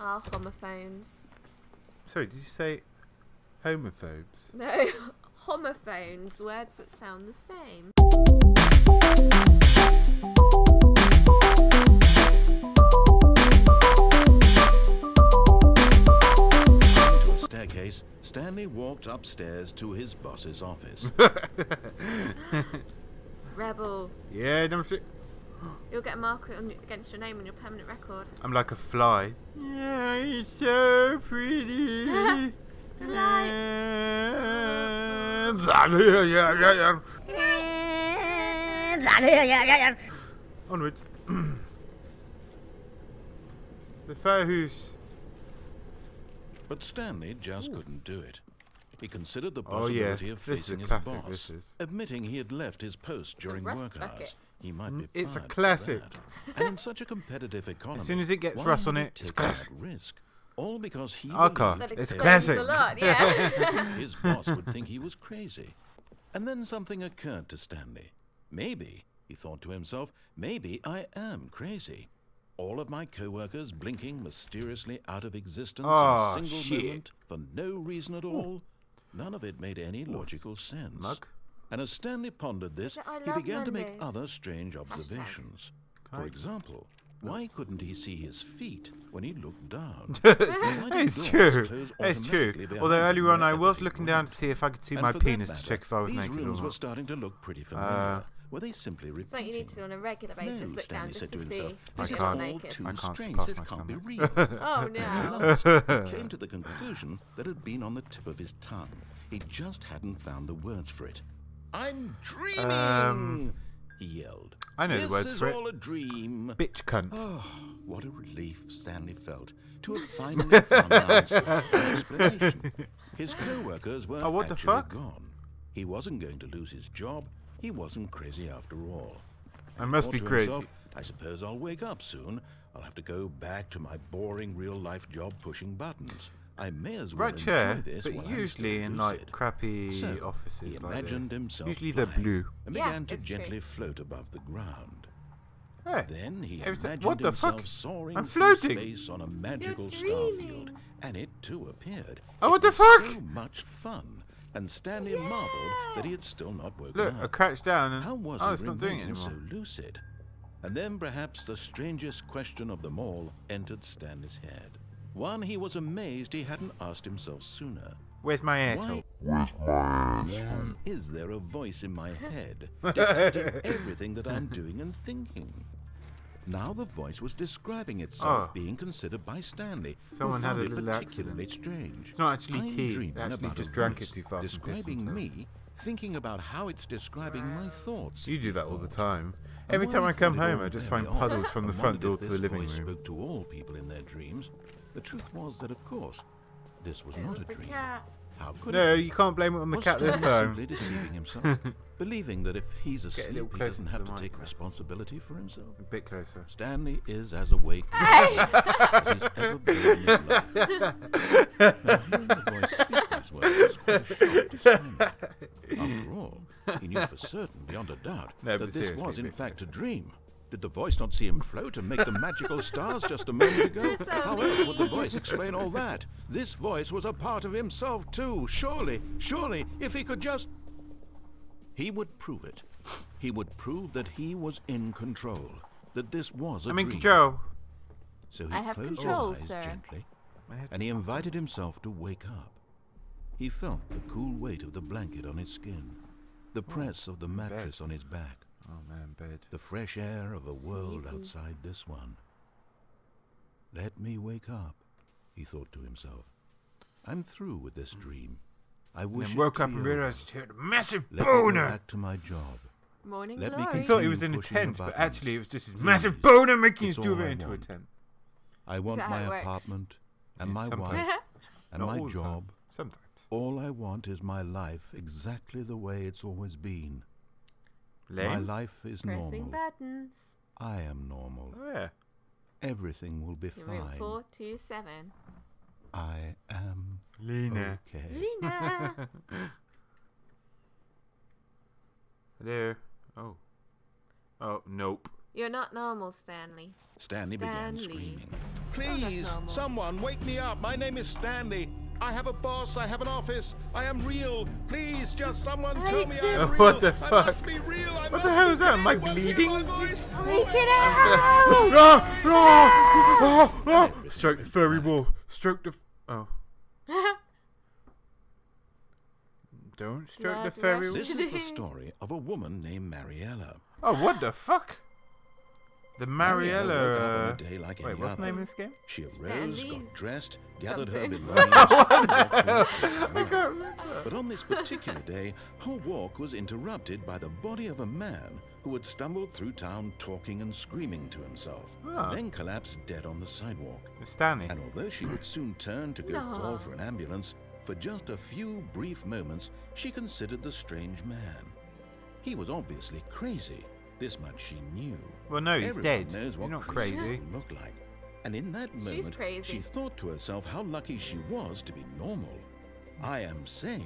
are homophones. Sorry, did you say homophobes? No, homophones, words that sound the same. To a staircase, Stanley walked upstairs to his boss's office. Rebel. Yeah, number 3. You'll get a mark against your name on your permanent record. I'm like a fly. Yeah, he's so pretty. Onwards. The fire hooves. But Stanley just couldn't do it. He considered the possibility of This is facing a his classic, boss, this is. admitting he had left his post during rust work bucket. hours. He might be It's a fired for classic. that. And in such a competitive economy, As soon as it gets why rust would on he it, it's take classic. that risk? All because he Aka. believed That It's explains classic. a lot, yeah. his boss would think he was crazy. And then something occurred to Stanley. Maybe, he thought to himself, maybe I am crazy. All of my co-workers blinking mysteriously out of existence in a single moment for no reason at all. None of it made any logical sense. Mug? And as Stanley pondered this, I he love began to make Mondays. other strange observations. For example, why couldn't he see his feet when he looked down? It's true. It's true. Although earlier on I was looking down to see if I could see my penis to check if I was these naked or rooms were not. starting to look pretty familiar. Were they simply repeating? Something you need to do on a regular basis. Look down Stanley just said to to see himself, if this you're is not all naked. too I can't strange. pass This my can't be stomach. real. Oh no. At last, he came to the conclusion that had been on the tip of his tongue. He just hadn't found the words for it. I'm dreaming! He yelled. I know the words for it. This is all a dream. Bitch cunt. Oh, what a relief Stanley felt to have finally found an answer, an explanation. His co-workers weren't what the actually fuck? gone. He wasn't going to lose his job. He wasn't crazy after all. I And he must thought be to crazy. himself, I suppose I'll wake up soon. I'll have to go back to my boring real-life job pushing buttons. I may as well Right chair, enjoy this but while I'm usually still in lucid. like crappy So, offices he like imagined this. himself Usually they're flying blue. and Yeah, began to it's gently true. float above the ground. Hey, Then he everything- imagined what the himself fuck? soaring I'm through floating. space on a magical dreaming. starfield, and it too appeared. Oh, It what the was fuck? So much fun, and Stanley marveled that he had still not woken look, up. I crouched down and How was oh, he it's not doing it remaining anymore. so lucid? And then perhaps the strangest question of them all entered Stanley's head. One he was amazed he hadn't asked himself sooner. Where's my asshole? Why is there a voice in my head dictating everything that I'm doing and thinking? Now the voice was describing itself Oh. being considered by Stanley, Someone who had found a it little particularly strange. It's not actually I'm tea. dreaming They actually about just a drank voice it too fast and pissed describing themselves. me, thinking about how it's describing my thoughts. You do he that all the thought. time. And Every while time he I come thought it home, all I just very find puddles odd from the and front wondered door if to the this living voice room. spoke to all people in their dreams. The truth was that, of course, this was not a dream. How could No, it be? you can't blame it on the Was cat this Stanley time. simply deceiving himself, believing that if he's Get a asleep, little he closer doesn't to have the to take mic. responsibility for himself? A bit closer. Stanley is as awake now as he's ever been in his life. Now, hearing the voice speak these words was quite a shock to Stanley. After all, he knew for certain, beyond a doubt, No, that but this seriously, was in Vic. fact a dream. Did the voice not see him float and make the magical stars just a moment ago? How else would the voice explain all that? This voice was a part of himself too. Surely, if he could just... He would prove it. He would prove that he was in control. That this was a I'm in dream. control. So he I have closed control, his eyes sir. gently, and he invited himself to wake up. He felt the cool weight of the blanket on his skin, the press of the mattress on his back, Oh man, bed. the fresh air of a world outside this one. Let me wake up, he thought to himself. I'm through with this dream. I And wish then it woke to up be and over. realised he had a massive Let me go boner. back to my job. Morning Let me glory. He continue thought he was in a pushing the tent, but buttons. actually it was just his Please. massive boner making his It's all I way into a want. tent. I want that my how it works? apartment and Yeah, my sometimes. wife and Not my all the time. job. Sometimes. All I want is my life exactly the way it's always been. My Lame? life is Pressing normal. buttons. I am normal. Oh yeah. Everything will be You're room fine. 427. I am Lina. okay. Lina. Hello. Oh. Oh, nope. You're not normal, Stanley. Stanley began Stanley. screaming. Please, Please, normal. someone wake me up. My name is Stanley. I have a boss. I have an office. I am real. Please, just someone tell me I am real. What the I fuck? must be real. I What must the hell be is that? Am I real. Hear bleeding? my voice. Freaking out! Stroke the furry wall. Stroke the... Oh. Don't stroke the Blood furry wall. rush. This is the story of a woman named Mariella. Oh, what the fuck? The woke up Mariella... on a day like Wait, any what's the other. name of this game? She arose, Stanley got dressed, gathered her something. belongings. But on this particular day, her walk was interrupted by the body of a man who had stumbled through town talking and screaming to himself, Ah. then collapsed dead on the sidewalk. It's Stanley. And although she would soon turn to go call for an ambulance, for just a few brief moments, she considered the strange man. He was obviously crazy. This much she knew. Well, no, he's Everyone dead. knows what You're not crazy crazy. people look like. And in that moment, crazy. she thought to herself how lucky she was to be normal. I am sane.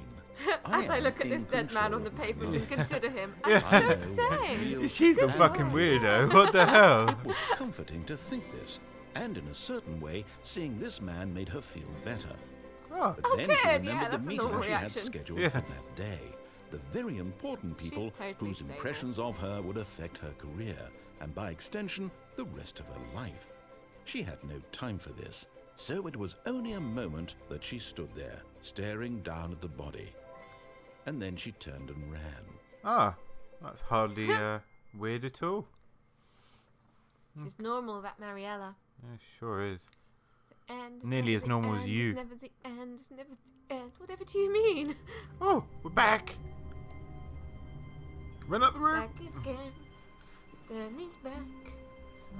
As I am look at in this dead man control on the of my pavement life. and consider him, Yeah. I I'm know so what sane. real She's the and fucking wise weirdo. What the hell? It was comforting to think this, and in a certain way, seeing this man made her feel better. Oh. But then she good, remembered yeah, the that's a meeting normal she had reaction. scheduled Yeah. for that day. The very important people totally whose stable. impressions of her would affect her career, and by extension, the rest of her life. She had no time for this, so it was only a moment that she stood there, staring down at the body. And then she turned and ran. Ah, that's hardly weird at all. She's normal, that Mariella. Yeah, sure is. And Nearly as normal as you. It's never the end. It's never the end. Whatever do you mean? Oh, we're back. Run out the room. Back again. Stanley's back.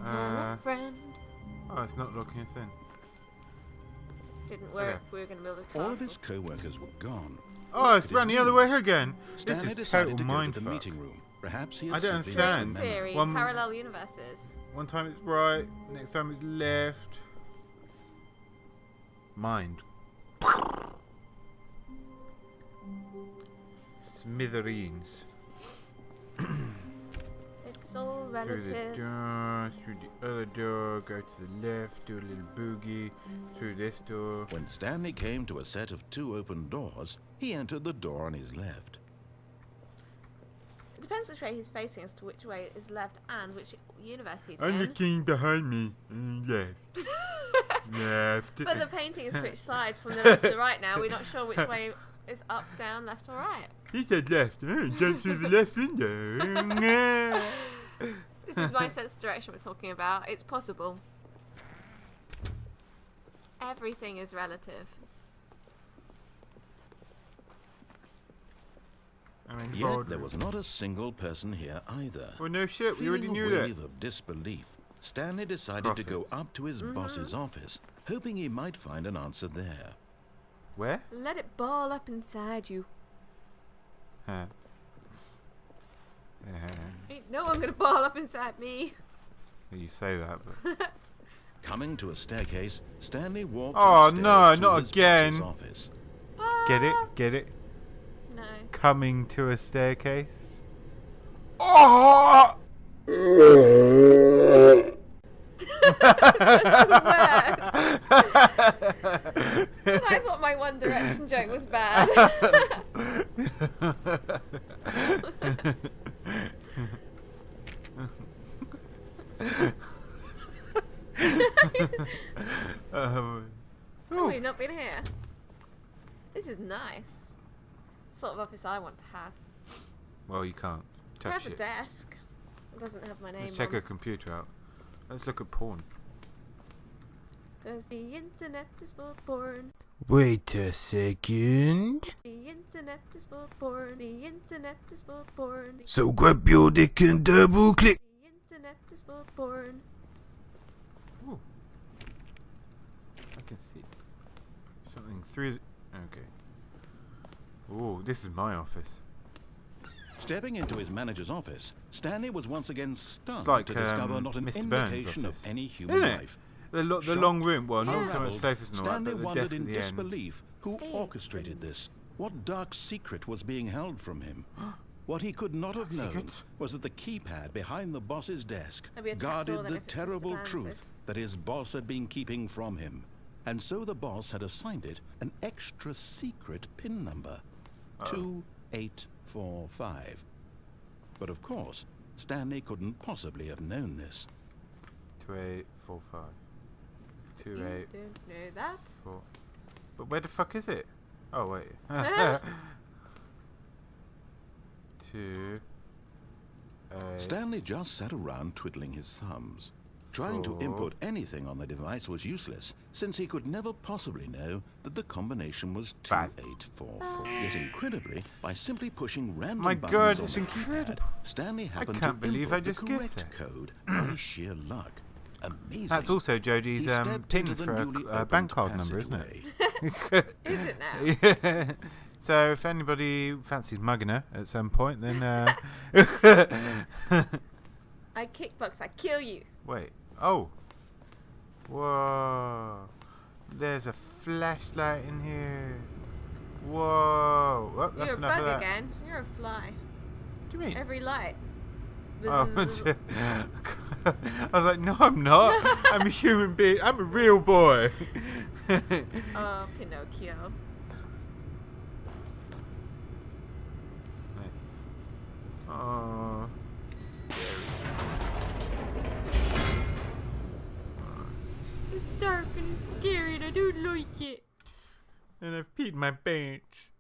Tell a friend. Oh, it's not locking us in. Didn't work. Okay. We were going to build a castle. All of his co-workers were gone. Oh, it's Could it run the be? other way again. Stanley This is decided total to go to the mindfuck. meeting room. Perhaps he had I don't simply understand. missed the memo. Theory. One- Parallel universes. One time it's right, next time it's left. Mind. Smithereens. It's all Through the relative. door, through the other door, go to the left, do a little boogie, through this door. When Stanley came to a set of 2 open doors, he entered the door on his left. It depends which way he's facing as to which way is left and which universe he's I'm in. looking behind me. Left. Left. But the painting has switched sides from the left to the right now. We're not sure which way is up, down, left, or right. He said left. Oh, jump through the left window. This is my sense of direction we're talking about. It's possible. Everything is relative. I'm in Yet bold. there was not a single person here either. Well, no shit. We already Feeling knew a that. wave of disbelief, Stanley decided to go Profits. up to his boss's office, hoping he might find an answer there. Where? Let it ball up inside you. Huh. Ain't no one gonna ball up inside me. You say that, but Coming to a staircase, Stanley walked Oh, upstairs no, to not his again. boss's office. get it, get it. No. Coming to a staircase. Oh! I thought my One Direction joke was bad. Oh, we've not been here. This is nice. Sort of office I want to have. well, you can't I touch have a it. desk. It doesn't have my name Let's check on. her computer out. Let's look at porn. 'Cause the internet is for porn. Wait a second. The internet is for porn. The internet is for porn. So grab your dick and double click. The internet is for porn. Ooh. I can see something through the... Okay. Ooh, this is my office. Stepping into his manager's office, Stanley was once again stunned It's like to discover not an Mr. Burns' indication of office. any human Isn't it? life. The Shocked long room. Well, and not so much unraveled, sofas and all that, Stanley but the wondered desk at in the end. disbelief who orchestrated this. What dark secret was being held from him? What he could not have known Secret? was that the keypad behind the boss's desk There'll be a trapdoor guarded then the if it's Mr. terrible Francis. truth that his boss had been keeping from him. And so the boss had assigned it an extra secret PIN number, 2845. But of course, Stanley couldn't possibly have known this. 2845. You 28. don't know that. 4. But where the fuck is it? Oh wait. 2. Stanley just sat around twiddling his thumbs. Trying to 4. input anything on the device was useless, since he could never possibly know that the combination was 2844. Yet incredibly, by simply pushing random My buttons God, on it's the incredible. keypad, Stanley happened can't to believe I input just the guessed correct that. code by sheer luck. Amazing. That's also Jodie's He stepped tin into the for newly a opened bank card number, isn't it? Is it now? Yeah. So if anybody fancies mugging her at some point, then I kickbox, I kill you. wait. Oh. Whoa. There's a flashlight in here. Whoa. Oh, that's You're a enough bug of that. again. You're a fly. What do you mean? Every light. Oh, I was like, no, I'm not. I'm a human being. I'm a real boy. Oh, Pinocchio. Oh, It's dark and scary and I don't like it. and I've peed my pants.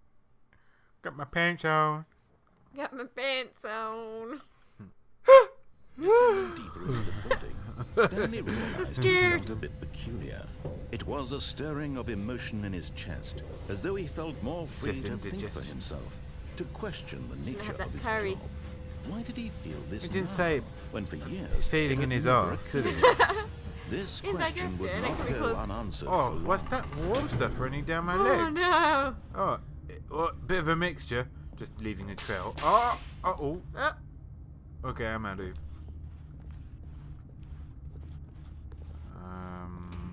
Got my pants on. Got my pants on. Listening deeper into the building, Stanley realized he scared. felt a bit peculiar. It was a stirring of emotion in his chest, as though he felt more free Just to think for indigestion. himself, to question the nature have that of his curry. job. Why did he feel this He didn't now, say when for years feeling it in had his never arse, did he? occurred to him? This question would Indigestion, not it can go cause- unanswered Oh, for what's long. that warm stuff running down my Oh leg? no! Oh, bit of a mixture. Just leaving a trail. Oh, oh. Oh, Okay, I'm out of here.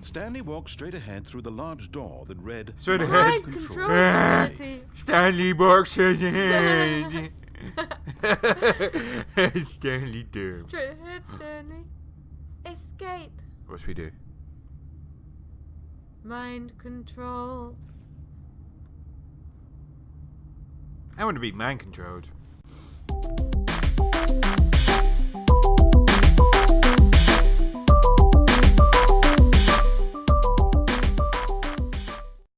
Stanley walked straight ahead through the large door that read Straight Mind ahead. mind control facility. Stanley walks straight ahead. Stanley Doom. Straight ahead, Stanley. Escape. What should we do? Mind control. I want to be mind controlled.